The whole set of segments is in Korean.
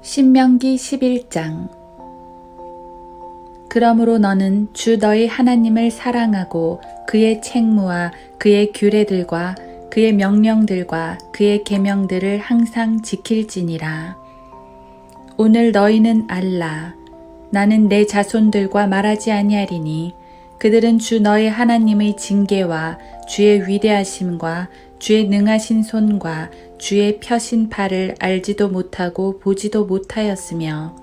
신명기 11장. 그러므로 너는 주 너희 하나님을 사랑하고 그의 책무와 그의 규례들과 그의 명령들과 그의 계명들을 항상 지킬지니라. 오늘 너희는 알라. 나는 내 자손들과 말하지 아니하리니 그들은 주 너희 하나님의 징계와 주의 위대하심과 주의 능하신 손과 주의 펴신 팔을 알지도 못하고 보지도 못하였으며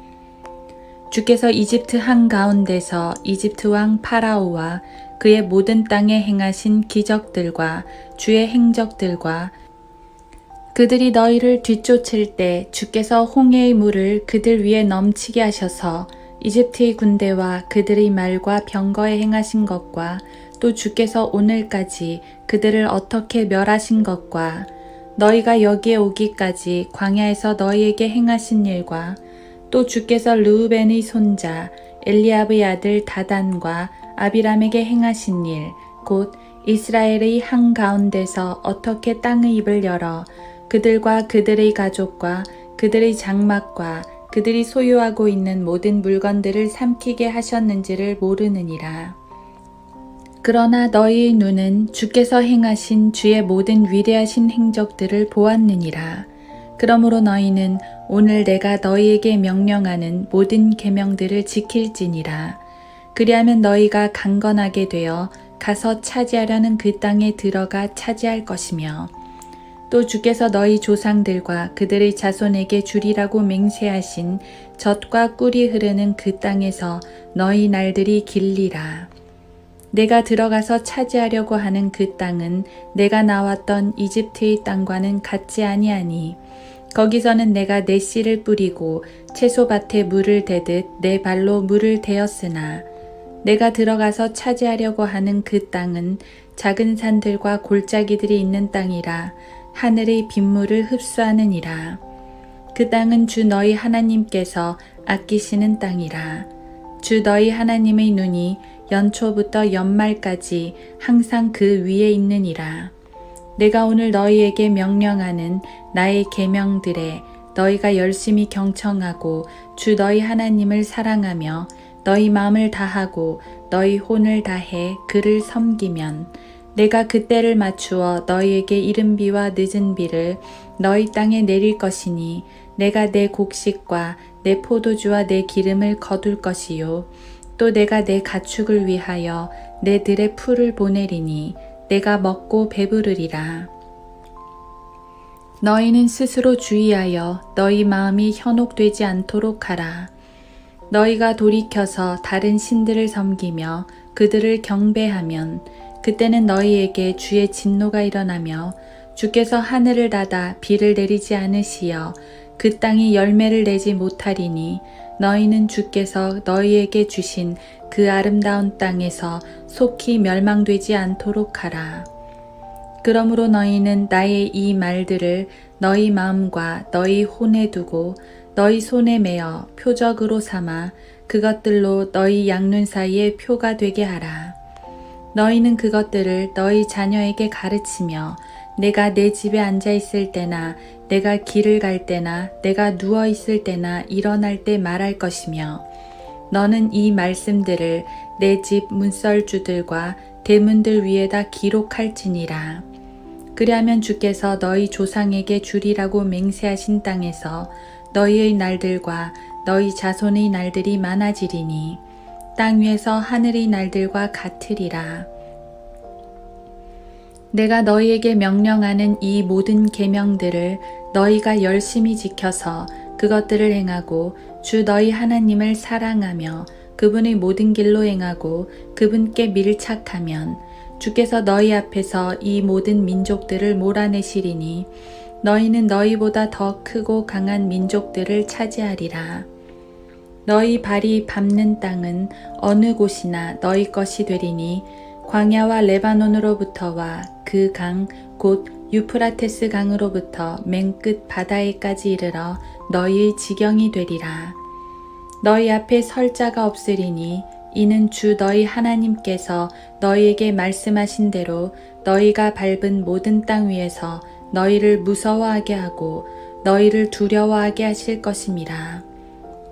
주께서 이집트 한가운데서 이집트 왕 파라오와 그의 모든 땅에 행하신 기적들과 주의 행적들과 그들이 너희를 뒤쫓을 때 주께서 홍해의 물을 그들 위에 넘치게 하셔서 이집트의 군대와 그들의 말과 병거에 행하신 것과 또 주께서 오늘까지 그들을 어떻게 멸하신 것과 너희가 여기에 오기까지 광야에서 너희에게 행하신 일과 또 주께서 르우벤의 손자 엘리압의 아들 다단과 아비람에게 행하신 일, 곧 이스라엘의 한가운데서 어떻게 땅의 입을 열어 그들과 그들의 가족과 그들의 장막과 그들이 소유하고 있는 모든 물건들을 삼키게 하셨는지를 모르느니라. 그러나 너희의 눈은 주께서 행하신 주의 모든 위대하신 행적들을 보았느니라. 그러므로 너희는 오늘 내가 너희에게 명령하는 모든 계명들을 지킬지니라. 그리하면 너희가 강건하게 되어 가서 차지하려는 그 땅에 들어가 차지할 것이며 또 주께서 너희 조상들과 그들의 자손에게 주리라고 맹세하신 젖과 꿀이 흐르는 그 땅에서 너희 날들이 길리라. 내가 들어가서 차지하려고 하는 그 땅은 내가 나왔던 이집트의 땅과는 같지 아니하니 거기서는 내가 내 씨를 뿌리고 채소밭에 물을 대듯 내 발로 물을 대었으나 내가 들어가서 차지하려고 하는 그 땅은 작은 산들과 골짜기들이 있는 땅이라 하늘의 빗물을 흡수하느니라. 그 땅은 주 너희 하나님께서 아끼시는 땅이라. 주 너희 하나님의 눈이 연초부터 연말까지 항상 그 위에 있느니라. 내가 오늘 너희에게 명령하는 나의 계명들에 너희가 열심히 경청하고 주 너희 하나님을 사랑하며 너희 마음을 다하고 너희 혼을 다해 그를 섬기면 내가 그때를 맞추어 너희에게 이른 비와 늦은 비를 너희 땅에 내릴 것이니 내가 내 곡식과 내 포도주와 내 기름을 거둘 것이요 또 내가 내 가축을 위하여 내 들에 풀을 보내리니 내가 먹고 배부르리라. 너희는 스스로 주의하여 너희 마음이 현혹되지 않도록 하라. 너희가 돌이켜서 다른 신들을 섬기며 그들을 경배하면 그때는 너희에게 주의 진노가 일어나며 주께서 하늘을 닫아 비를 내리지 않으시어 그 땅이 열매를 내지 못하리니 너희는 주께서 너희에게 주신 그 아름다운 땅에서 속히 멸망되지 않도록 하라. 그러므로 너희는 나의 이 말들을 너희 마음과 너희 혼에 두고 너희 손에 메어 표적으로 삼아 그것들로 너희 양눈 사이에 표가 되게 하라. 너희는 그것들을 너희 자녀에게 가르치며 내가 내 집에 앉아 있을 때나 내가 길을 갈 때나 내가 누워 있을 때나 일어날 때 말할 것이며 너는 이 말씀들을 내 집 문설주들과 대문들 위에다 기록할지니라. 그리하면 주께서 너희 조상에게 주리라고 맹세하신 땅에서 너희의 날들과 너희 자손의 날들이 많아지리니 땅 위에서 하늘의 날들과 같으리라. 내가 너희에게 명령하는 이 모든 계명들을 너희가 열심히 지켜서 그것들을 행하고 주 너희 하나님을 사랑하며 그분의 모든 길로 행하고 그분께 밀착하면 주께서 너희 앞에서 이 모든 민족들을 몰아내시리니 너희는 너희보다 더 크고 강한 민족들을 차지하리라. 너희 발이 밟는 땅은 어느 곳이나 너희 것이 되리니 광야와 레바논으로부터와 그 강 곧 유프라테스 강으로부터 맨 끝 바다에까지 이르러 너희의 지경이 되리라. 너희 앞에 설 자가 없으리니 이는 주 너희 하나님께서 너희에게 말씀하신 대로 너희가 밟은 모든 땅 위에서 너희를 무서워하게 하고 너희를 두려워하게 하실 것임이라.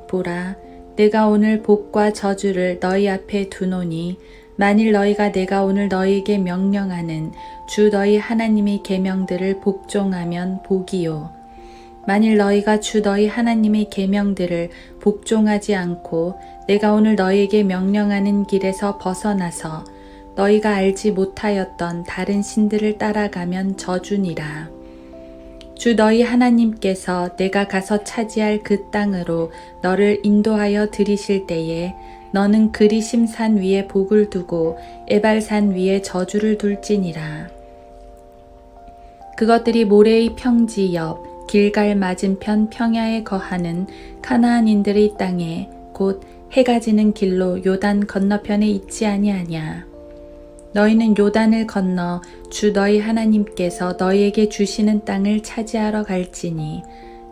보라, 내가 오늘 복과 저주를 너희 앞에 두노니 만일 너희가 내가 오늘 너희에게 명령하는 주 너희 하나님의 계명들을 복종하면 복이요. 만일 너희가 주 너희 하나님의 계명들을 복종하지 않고 내가 오늘 너희에게 명령하는 길에서 벗어나서 너희가 알지 못하였던 다른 신들을 따라가면 저주니라. 주 너희 하나님께서 내가 가서 차지할 그 땅으로 너를 인도하여 들이실 때에 너는 그리심 산 위에 복을 두고 에발산 위에 저주를 둘지니라. 그것들이 모래의 평지 옆 길갈 맞은편 평야에 거하는 가나안인들의 땅에 곧 해가 지는 길로 요단 건너편에 있지 아니하냐. 너희는 요단을 건너 주 너희 하나님께서 너희에게 주시는 땅을 차지하러 갈지니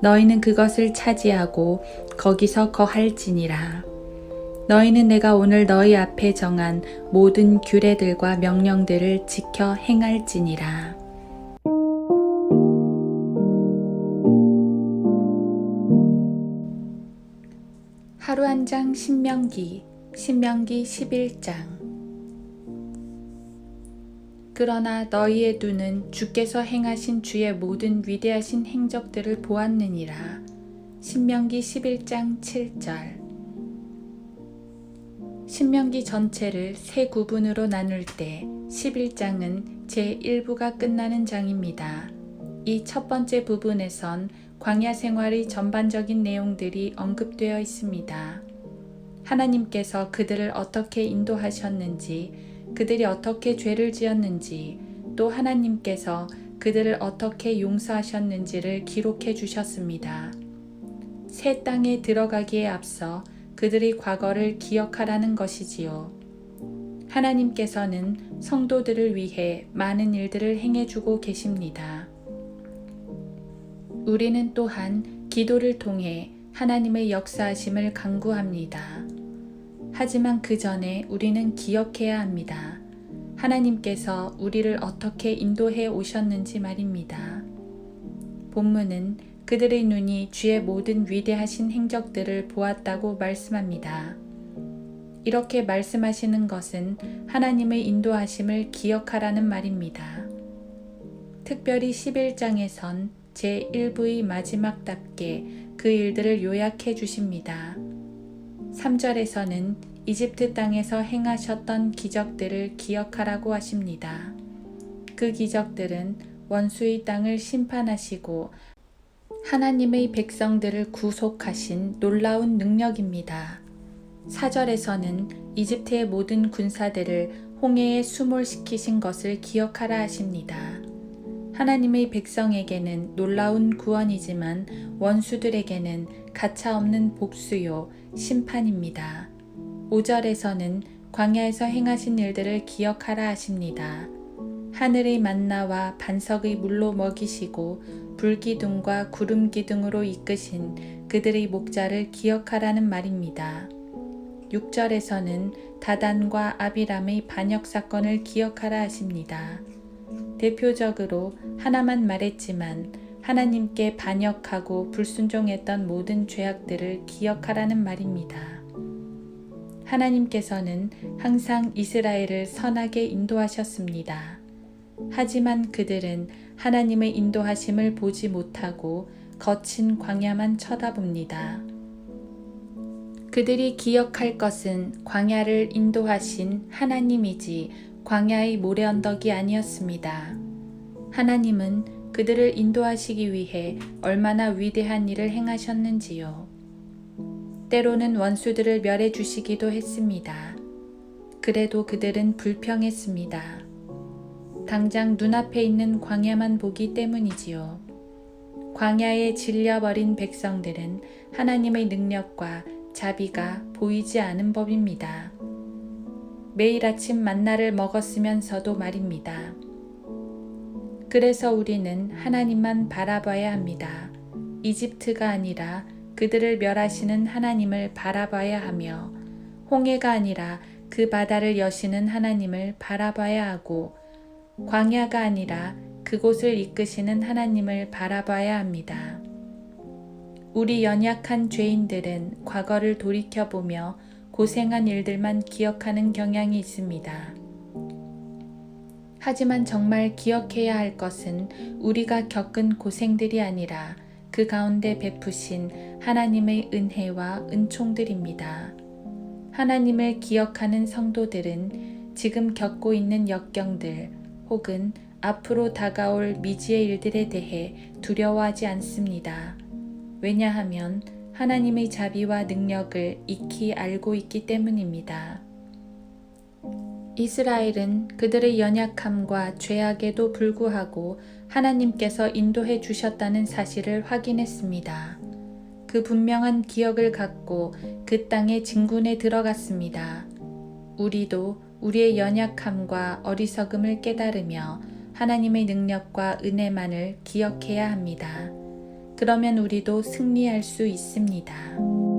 너희는 그것을 차지하고 거기서 거할지니라. 너희는 내가 오늘 너희 앞에 정한 모든 규례들과 명령들을 지켜 행할지니라. 하루 한 장 신명기 11장. 그러나 너희의 눈은 주께서 행하신 주의 모든 위대하신 행적들을 보았느니라. 신명기 11장 7절. 신명기 전체를 세 구분으로 나눌 때 11장은 제1부가 끝나는 장입니다. 이 첫 번째 부분에선 광야 생활의 전반적인 내용들이 언급되어 있습니다. 하나님께서 그들을 어떻게 인도하셨는지, 그들이 어떻게 죄를 지었는지, 또 하나님께서 그들을 어떻게 용서하셨는지를 기록해 주셨습니다. 새 땅에 들어가기에 앞서 그들의 과거를 기억하라는 것이지요. 하나님께서는 성도들을 위해 많은 일들을 행해주고 계십니다. 우리는 또한 기도를 통해 하나님의 역사하심을 간구합니다. 하지만 그 전에 우리는 기억해야 합니다. 하나님께서 우리를 어떻게 인도해 오셨는지 말입니다. 본문은 그들의 눈이 주의 모든 위대하신 행적들을 보았다고 말씀합니다. 이렇게 말씀하시는 것은 하나님의 인도하심을 기억하라는 말입니다. 특별히 11장에선 제1부의 마지막답게 그 일들을 요약해 주십니다. 3절에서는 이집트 땅에서 행하셨던 기적들을 기억하라고 하십니다. 그 기적들은 원수의 땅을 심판하시고 하나님의 백성들을 구속하신 놀라운 능력입니다. 4절에서는 이집트의 모든 군사들을 홍해에 수몰시키신 것을 기억하라 하십니다. 하나님의 백성에게는 놀라운 구원이지만 원수들에게는 가차없는 복수요 심판입니다. 5절에서는 광야에서 행하신 일들을 기억하라 하십니다. 하늘의 만나와 반석의 물로 먹이시고 불기둥과 구름기둥으로 이끄신 그들의 목자를 기억하라는 말입니다. 6절에서는 다단과 아비람의 반역 사건을 기억하라 하십니다. 대표적으로 하나만 말했지만 하나님께 반역하고 불순종했던 모든 죄악들을 기억하라는 말입니다. 하나님께서는 항상 이스라엘을 선하게 인도하셨습니다. 하지만 그들은 하나님의 인도하심을 보지 못하고 거친 광야만 쳐다봅니다. 그들이 기억할 것은 광야를 인도하신 하나님이지 광야의 모래 언덕이 아니었습니다. 하나님은 그들을 인도하시기 위해 얼마나 위대한 일을 행하셨는지요. 때로는 원수들을 멸해 주시기도 했습니다. 그래도 그들은 불평했습니다. 당장 눈앞에 있는 광야만 보기 때문이지요. 광야에 질려버린 백성들은 하나님의 능력과 자비가 보이지 않은 법입니다. 매일 아침 만나를 먹었으면서도 말입니다. 그래서 우리는 하나님만 바라봐야 합니다. 이집트가 아니라 그들을 멸하시는 하나님을 바라봐야 하며 홍해가 아니라 그 바다를 여시는 하나님을 바라봐야 하고 광야가 아니라 그곳을 이끄시는 하나님을 바라봐야 합니다. 우리 연약한 죄인들은 과거를 돌이켜보며 고생한 일들만 기억하는 경향이 있습니다. 하지만 정말 기억해야 할 것은 우리가 겪은 고생들이 아니라 그 가운데 베푸신 하나님의 은혜와 은총들입니다. 하나님을 기억하는 성도들은 지금 겪고 있는 역경들 혹은 앞으로 다가올 미지의 일들에 대해 두려워하지 않습니다. 왜냐하면 하나님의 자비와 능력을 익히 알고 있기 때문입니다. 이스라엘은 그들의 연약함과 죄악에도 불구하고 하나님께서 인도해 주셨다는 사실을 확인했습니다. 그 분명한 기억을 갖고 그 땅의 진군에 들어갔습니다. 우리도 우리의 연약함과 어리석음을 깨달으며 하나님의 능력과 은혜만을 기억해야 합니다. 그러면 우리도 승리할 수 있습니다.